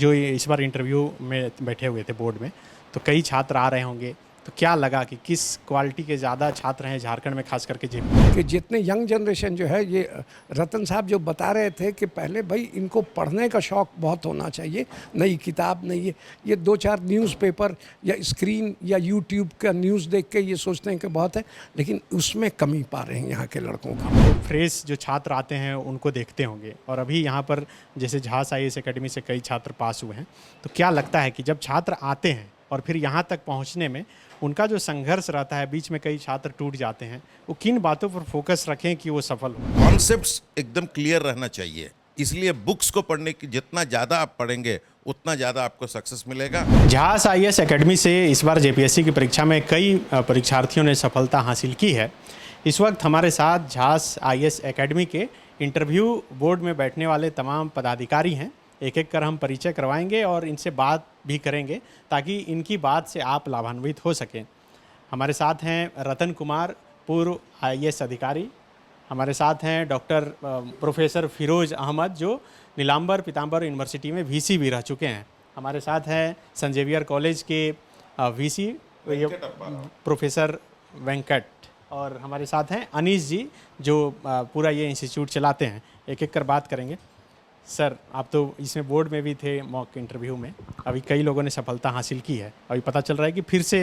जो ये इस बार इंटरव्यू में बैठे हुए थे बोर्ड में, तो कई छात्र आ रहे होंगे, तो क्या लगा कि किस क्वालिटी के ज़्यादा छात्र हैं झारखंड में, खास करके जेपी में? कि जितने यंग जनरेशन जो है ये रतन साहब जो बता रहे थे कि पहले भाई इनको पढ़ने का शौक़ बहुत होना चाहिए, नई किताब नहीं, ये दो चार न्यूज़पेपर या स्क्रीन या यूट्यूब का न्यूज़ देख के ये सोचते हैं कि बहुत है, लेकिन उसमें कमी पा रहे हैं यहाँ के लड़कों की। हम लोग फ्रेश जो छात्र आते हैं उनको देखते होंगे, और अभी यहाँ पर जैसे झांस IAS एकेडमी से कई छात्र पास हुए हैं, तो क्या लगता है कि जब छात्र आते हैं और फिर यहाँ तक पहुँचने में उनका जो संघर्ष रहता है, बीच में कई छात्र टूट जाते हैं, वो किन बातों पर फोकस रखें कि वो सफल हो? कॉन्सेप्ट्स एकदम क्लियर रहना चाहिए, इसलिए बुक्स को पढ़ने की जितना ज़्यादा आप पढ़ेंगे उतना ज़्यादा आपको सक्सेस मिलेगा। झांस IAS एकेडमी से इस बार JPSC की परीक्षा में कई परीक्षार्थियों ने सफलता हासिल की है। इस वक्त हमारे साथ झांस IAS एकेडमी के इंटरव्यू बोर्ड में बैठने वाले तमाम पदाधिकारी हैं। एक एक कर हम परिचय करवाएंगे और इनसे बात भी करेंगे ताकि इनकी बात से आप लाभान्वित हो सकें। हमारे साथ हैं रतन कुमार, पूर्व IAS अधिकारी। हमारे साथ हैं डॉक्टर प्रोफेसर फिरोज अहमद, जो नीलांबर पीताम्बर यूनिवर्सिटी में VC भी रह चुके हैं। हमारे साथ हैं सेंट जेवियर कॉलेज के VC प्रोफेसर वेंकट, और हमारे साथ हैं अनीश जी, जो पूरा ये इंस्टीट्यूट चलाते हैं। एक एक कर बात करेंगे। सर, आप तो इसमें बोर्ड में भी थे, मॉक इंटरव्यू में, अभी कई लोगों ने सफलता हासिल की है, अभी पता चल रहा है कि फिर से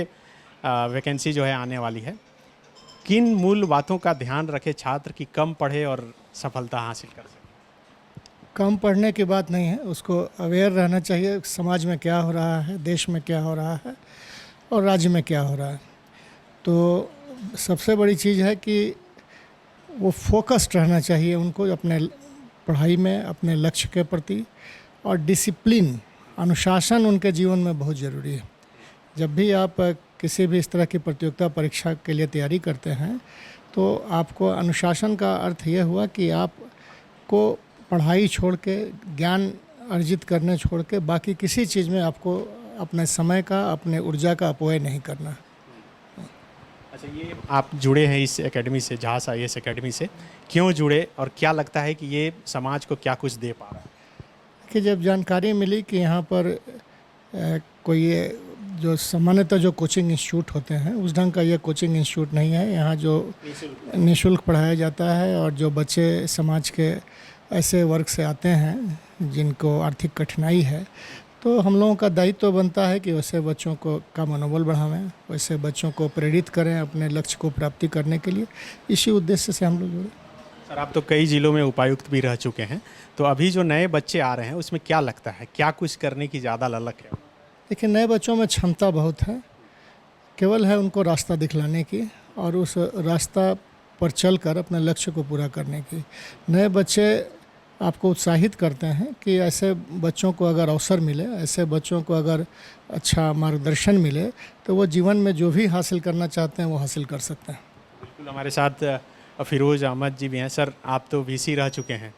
वैकेंसी जो है आने वाली है। किन मूल बातों का ध्यान रखे छात्र कि कम पढ़े और सफलता हासिल कर सके? कम पढ़ने की बात नहीं है, उसको अवेयर रहना चाहिए समाज में क्या हो रहा है, देश में क्या हो रहा है और राज्य में क्या हो रहा है। तो सबसे बड़ी चीज़ है कि वो फोकस्ड रहना चाहिए उनको अपने पढ़ाई में, अपने लक्ष्य के प्रति, और डिसिप्लिन, अनुशासन उनके जीवन में बहुत ज़रूरी है। जब भी आप किसी भी इस तरह की प्रतियोगिता परीक्षा के लिए तैयारी करते हैं तो आपको अनुशासन का अर्थ यह हुआ कि आपको पढ़ाई छोड़ के, ज्ञान अर्जित करने छोड़ के बाकी किसी चीज़ में आपको अपने समय का, अपने ऊर्जा का अपव्यय नहीं करना। अच्छा, ये आप जुड़े हैं इस एकेडमी से, झांस IAS एकेडमी से, क्यों जुड़े और क्या लगता है कि ये समाज को क्या कुछ दे पा रहा है? कि जब जानकारी मिली कि यहाँ पर कोई ये जो सामान्यतः जो कोचिंग इंस्टीट्यूट होते हैं उस ढंग का ये कोचिंग इंस्टीट्यूट नहीं है। यहाँ जो निःशुल्क पढ़ाया जाता है, और जो बच्चे समाज के ऐसे वर्ग से आते हैं जिनको आर्थिक कठिनाई है, तो हम लोगों का दायित्व बनता है कि वैसे बच्चों का मनोबल बढ़ावें, वैसे बच्चों को प्रेरित करें अपने लक्ष्य को प्राप्ति करने के लिए। इसी उद्देश्य से हम लोग जुड़े। सर, आप तो कई ज़िलों में उपायुक्त भी रह चुके हैं, तो अभी जो नए बच्चे आ रहे हैं उसमें क्या लगता है, क्या कुछ करने की ज़्यादा ललक है? देखिए, नए बच्चों में क्षमता बहुत है, केवल है उनको रास्ता दिखलाने की और उस रास्ता पर चलकर अपने लक्ष्य को पूरा करने की। नए बच्चे आपको उत्साहित करते हैं कि ऐसे बच्चों को अगर अवसर मिले, ऐसे बच्चों को अगर अच्छा मार्गदर्शन मिले, तो वो जीवन में जो भी हासिल करना चाहते हैं वो हासिल कर सकते हैं। बिल्कुल, हमारे साथ फिरोज अहमद जी भी हैं। सर, आप तो VC रह चुके हैं,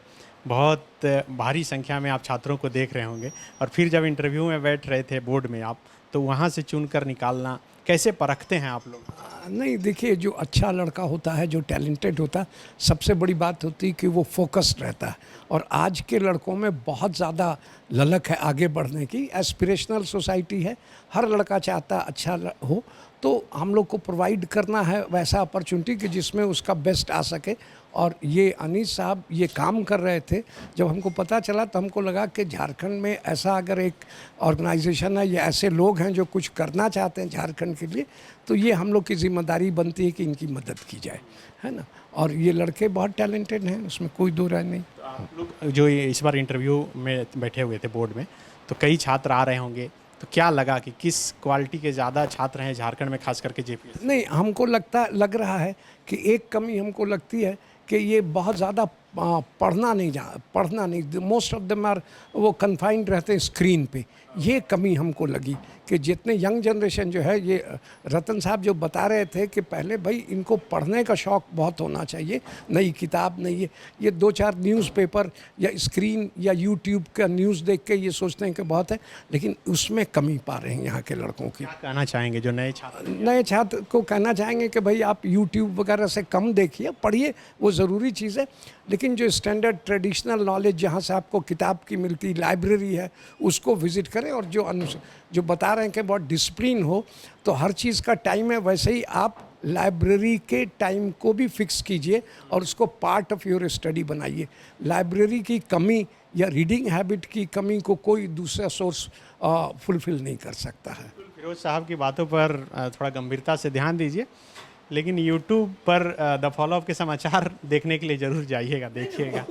बहुत भारी संख्या में आप छात्रों को देख रहे होंगे, और फिर जब इंटरव्यू में बैठ रहे थे बोर्ड में आप, तो वहाँ से चुनकर निकालना कैसे परखते हैं आप लोग? नहीं, देखिए, जो अच्छा लड़का होता है, जो टैलेंटेड होता है, सबसे बड़ी बात होती है कि वो फोकस्ड रहता है। और आज के लड़कों में बहुत ज़्यादा ललक है आगे बढ़ने की। एस्पिरेशनल सोसाइटी है, हर लड़का चाहता अच्छा हो, तो हम लोग को प्रोवाइड करना है वैसा अपॉर्चुनिटी कि जिसमें उसका बेस्ट आ सके। और ये अनीस साहब ये काम कर रहे थे, जब हमको पता चला तो हमको लगा कि झारखंड में ऐसा अगर एक ऑर्गेनाइजेशन है या ऐसे लोग हैं जो कुछ करना चाहते हैं झारखंड के लिए, तो ये हम लोग की जिम्मेदारी बनती है कि इनकी मदद की जाए, है ना। और ये लड़के बहुत टैलेंटेड हैं, उसमें कोई दो राय नहीं। तो आप लोग जो इस बार इंटरव्यू में बैठे हुए थे बोर्ड में, तो कई छात्र आ रहे होंगे, तो क्या लगा कि किस क्वालिटी के ज़्यादा छात्र हैं झारखंड में, खास करके JPSC? नहीं, हमको लग रहा है कि एक कमी हमको लगती है कि ये बहुत ज़्यादा पढ़ना नहीं, मोस्ट ऑफ देम आर वो कन्फाइंड रहते हैं स्क्रीन पे। ये कमी हमको लगी कि जितने यंग जनरेशन जो है ये रतन साहब जो बता रहे थे कि पहले भाई इनको पढ़ने का शौक़ बहुत होना चाहिए, नई किताब नहीं, ये दो चार न्यूज़पेपर या स्क्रीन या यूट्यूब का न्यूज़ देख के ये सोचते हैं कि बहुत है, लेकिन उसमें कमी पा रहे हैं यहाँ के लड़कों की। क्या कहना चाहेंगे जो नए छात्र को कहना चाहेंगे कि भाई आप यूट्यूब वगैरह से कम देखिए, पढ़िए, वो ज़रूरी चीज़ है, लेकिन जो स्टैंडर्ड ट्रेडिशनल नॉलेज जहाँ से आपको किताब की मिलती लाइब्रेरी है उसको विज़िट करें। और जो बता रहे हैं कि बहुत डिसिप्लिन हो, तो हर चीज़ का टाइम है, वैसे ही आप लाइब्रेरी के टाइम को भी फिक्स कीजिए और उसको पार्ट ऑफ योर स्टडी बनाइए। लाइब्रेरी की कमी या रीडिंग हैबिट की कमी को कोई दूसरा सोर्स फुलफिल नहीं कर सकता है। फिरोज साहब की बातों पर थोड़ा गंभीरता से ध्यान दीजिए, लेकिन यूट्यूब पर द फॉलोअप के समाचार देखने के लिए ज़रूर जाइएगा, देखिएगा।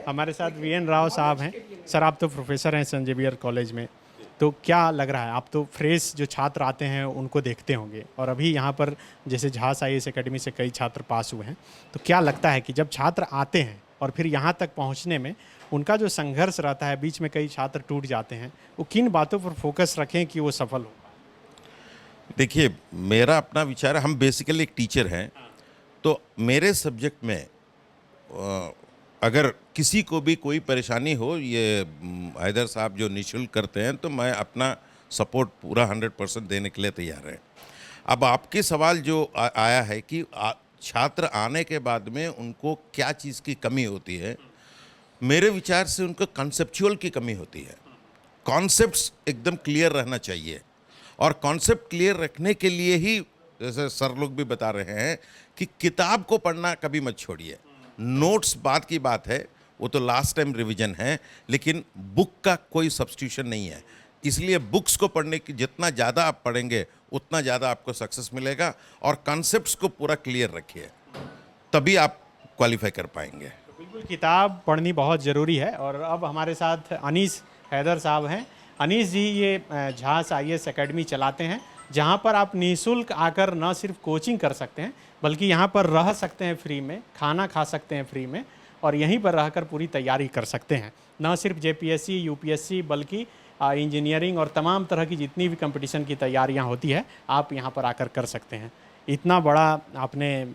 हमारे साथ वीएन राव साहब हैं। सर, आप तो प्रोफेसर हैं सेंट जेवियर कॉलेज में, तो क्या लग रहा है, आप तो फ्रेश जो छात्र आते हैं उनको देखते होंगे, और अभी यहाँ पर जैसे झांस IAS एकेडमी से कई छात्र पास हुए हैं, तो क्या लगता है कि जब छात्र आते हैं और फिर यहाँ तक पहुँचने में उनका जो संघर्ष रहता है, बीच में कई छात्र टूट जाते हैं, वो किन बातों पर फोकस रखें कि वो सफल हो? देखिए, मेरा अपना विचार है, हम बेसिकली एक टीचर हैं, तो मेरे सब्जेक्ट में अगर किसी को भी कोई परेशानी हो, ये हैदर साहब जो निःशुल्क करते हैं, तो मैं अपना सपोर्ट पूरा 100% देने के लिए तैयार है। अब आपके सवाल जो आया है कि छात्र आने के बाद में उनको क्या चीज़ की कमी होती है, मेरे विचार से उनको कॉन्सेप्चुअल की कमी होती है। कॉन्सेप्ट्स एकदम क्लियर रहना चाहिए, और कॉन्सेप्ट क्लियर रखने के लिए ही, जैसे सर लोग भी बता रहे हैं, कि किताब को पढ़ना कभी मत छोड़िए। नोट्स बात की बात है, वो तो लास्ट टाइम रिवीजन है, लेकिन बुक का कोई सब्स्टिट्यूशन नहीं है। इसलिए बुक्स को पढ़ने की जितना ज़्यादा आप पढ़ेंगे उतना ज़्यादा आपको सक्सेस मिलेगा, और कॉन्सेप्ट्स को पूरा क्लियर रखिए, तभी आप क्वालिफाई कर पाएंगे। तो बिल्कुल किताब पढ़नी बहुत ज़रूरी है। और अब हमारे साथ अनीस हैदर साहब हैं। अनीस जी ये झांस IAS एकेडमी चलाते हैं, जहां पर आप निःशुल्क आकर न सिर्फ कोचिंग कर सकते हैं, बल्कि यहां पर रह सकते हैं फ्री में, खाना खा सकते हैं फ्री में, और यहीं पर रहकर पूरी तैयारी कर सकते हैं। न सिर्फ JPSC UPSC बल्कि इंजीनियरिंग और तमाम तरह की जितनी भी कंपटीशन की तैयारियां होती है, आप यहां पर आकर कर सकते हैं। इतना बड़ा आपने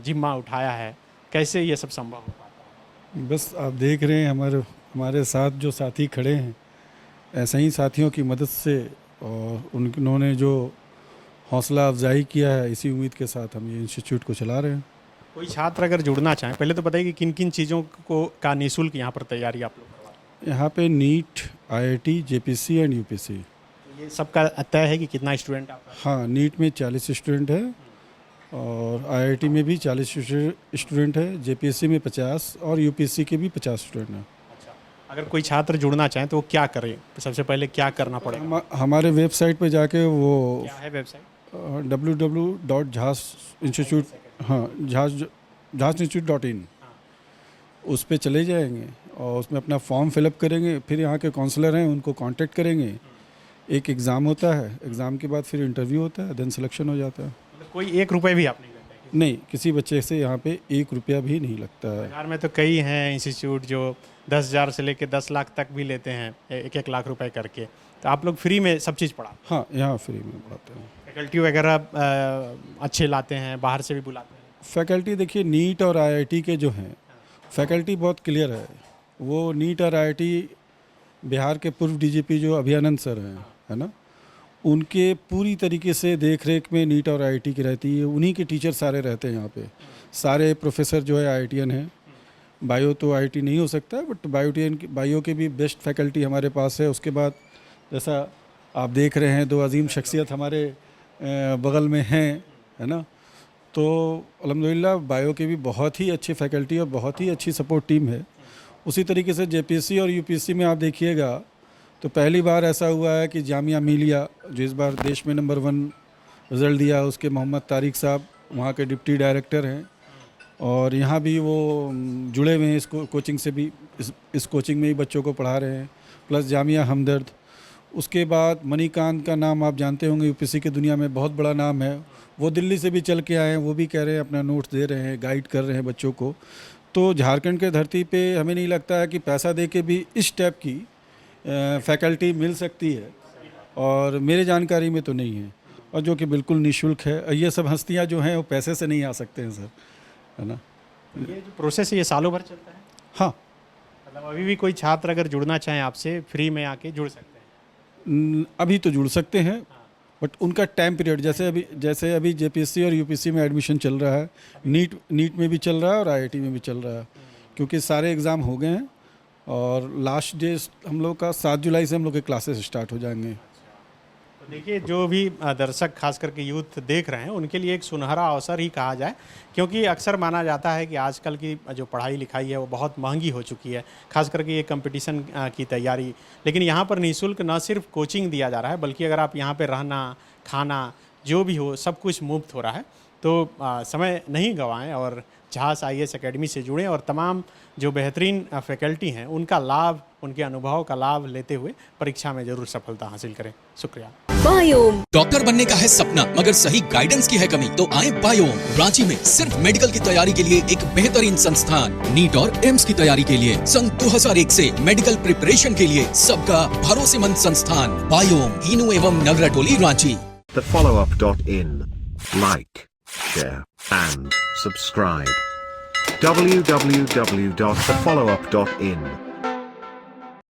जिम्मा उठाया है, कैसे ये सब संभव हो पाता है? बस आप देख रहे हैं हमारे साथ जो साथी खड़े हैं, ऐसे ही साथियों की मदद से, और उन्होंने जो हौसला अफजाई किया है, इसी उम्मीद के साथ हम ये इंस्टीट्यूट को चला रहे हैं। कोई छात्र अगर जुड़ना चाहें, पहले तो बताइए कि किन किन चीज़ों को का निःशुल्क यहाँ पर तैयारी आप लोग करवाते यहाँ पे NEET, IIT, JPSC and UPSC। हैं? ये सबका तय है कि कितना स्टूडेंट आपका? हाँ, नीट में 40 स्टूडेंट है, और IIT में भी 40 स्टूडेंट है, JPSC में 50 और UPSC के भी 50 स्टूडेंट हैं। अच्छा, अगर कोई छात्र जुड़ना चाहे तो वो क्या करे? सबसे पहले क्या करना पड़ेगा? हमारे वेबसाइट पे जाके वो क्या है वेबसाइट? www.jhasinstitute, हाँ, jhasinstitute.in, उस पे चले जाएंगे और उसमें अपना फॉर्म फिलअप करेंगे। फिर यहाँ के काउंसलर हैं, उनको कांटेक्ट करेंगे। एक एग्ज़ाम होता है, एग्ज़ाम के बाद फिर इंटरव्यू होता है, देन सिलेक्शन हो जाता है। मतलब कोई 1 रुपये भी आप नहीं लेते हैं? नहीं, किसी बच्चे से यहाँ पे 1 रुपया भी नहीं लगता है। बिहार में तो कई हैं इंस्टीट्यूट जो 10,000 से लेकर 10 लाख तक भी लेते हैं, 1-1 लाख रुपए करके। तो आप लोग फ्री में सब चीज़ पढ़ाते हाँ, यहाँ फ्री में पढ़ाते हैं। फैकल्टी वगैरह अच्छे लाते हैं, बाहर से भी बुलाते हैं? फैकल्टी देखिए, नीट और IIT के जो हैं, फैकल्टी बहुत क्लियर है। वो नीट और IIT, बिहार के पूर्व DGP जो अभियानंद सर हैं, है ना, उनके पूरी तरीके से देख रेख में नीट और IIT की रहती है। उन्हीं के टीचर सारे रहते हैं यहाँ पे। सारे प्रोफेसर जो है IITian हैं। बायो तो IIT नहीं हो सकता, बट बायो के भी बेस्ट फैकल्टी हमारे पास है। उसके बाद जैसा आप देख रहे हैं, 2 अजीम शख्सियत हमारे बगल में हैं, है ना, तो अल्हम्दुलिल्लाह बायो के भी बहुत ही अच्छी फैकल्टी और बहुत ही अच्छी सपोर्ट टीम है। उसी तरीके से JPSC और UPSC में आप देखिएगा तो पहली बार ऐसा हुआ है कि जामिया मिलिया, जो इस बार देश में नंबर 1 रिज़ल्ट दिया, उसके मोहम्मद तारिक साहब वहाँ के डिप्टी डायरेक्टर हैं, और यहाँ भी वो जुड़े हुए हैं इस कोचिंग से भी, इस कोचिंग में ही बच्चों को पढ़ा रहे हैं, प्लस जामिया हमदर्द। उसके बाद मणिकांत का नाम आप जानते होंगे, UPSC की दुनिया में बहुत बड़ा नाम है। वो दिल्ली से भी चल के आए हैं, वो भी कह रहे हैं, अपना नोट्स दे रहे हैं, गाइड कर रहे हैं बच्चों को। तो झारखंड के धरती पे हमें नहीं लगता है कि पैसा दे के भी इस टाइप की फैकल्टी मिल सकती है, और मेरे जानकारी में तो नहीं है, और जो कि बिल्कुल निःशुल्क है। ये सब हस्तियाँ जो हैं वो पैसे से नहीं आ सकते हैं सर, है ना। ये जो प्रोसेस है ये सालों भर चलता है? हाँ, मतलब अभी भी कोई छात्र अगर जुड़ना चाहे आपसे, फ्री में आके जुड़ सकते हैं? अभी तो जुड़ सकते हैं, बट उनका टाइम पीरियड, जैसे अभी JPSC और UPSC में एडमिशन चल रहा है, नीट में भी चल रहा है और IIT में भी चल रहा है। क्योंकि सारे एग्ज़ाम हो गए हैं और लास्ट डे हम लोग का 7 जुलाई से हम लोग के क्लासेस स्टार्ट हो जाएंगे। तो देखिए, जो भी दर्शक खास करके यूथ देख रहे हैं उनके लिए एक सुनहरा अवसर ही कहा जाए, क्योंकि अक्सर माना जाता है कि आजकल की जो पढ़ाई लिखाई है वो बहुत महंगी हो चुकी है, खास करके ये कंपटीशन की तैयारी। लेकिन यहाँ पर निःशुल्क न सिर्फ कोचिंग दिया जा रहा है, बल्कि अगर आप यहाँ पे रहना खाना जो भी हो सब कुछ मुफ्त हो रहा है। तो समय नहीं गंवाएं और झांस IAS एकेडमी से जुड़ें और तमाम जो बेहतरीन फैकल्टी हैं उनका लाभ, उनके अनुभव का लाभ लेते हुए परीक्षा में ज़रूर सफलता हासिल करें। शुक्रिया। बायोम। डॉक्टर बनने का है सपना मगर सही गाइडेंस की है कमी, तो आए बायोम। रांची में सिर्फ मेडिकल की तैयारी के लिए एक बेहतरीन संस्थान, नीट और एम्स की तैयारी के लिए सन 2001 से मेडिकल प्रिपरेशन के लिए सबका भरोसेमंद संस्थान बायोम, इनू एवं नगरटोली, Ranchi. thefollowup.in. Like, share, and subscribe. www.thefollowup.in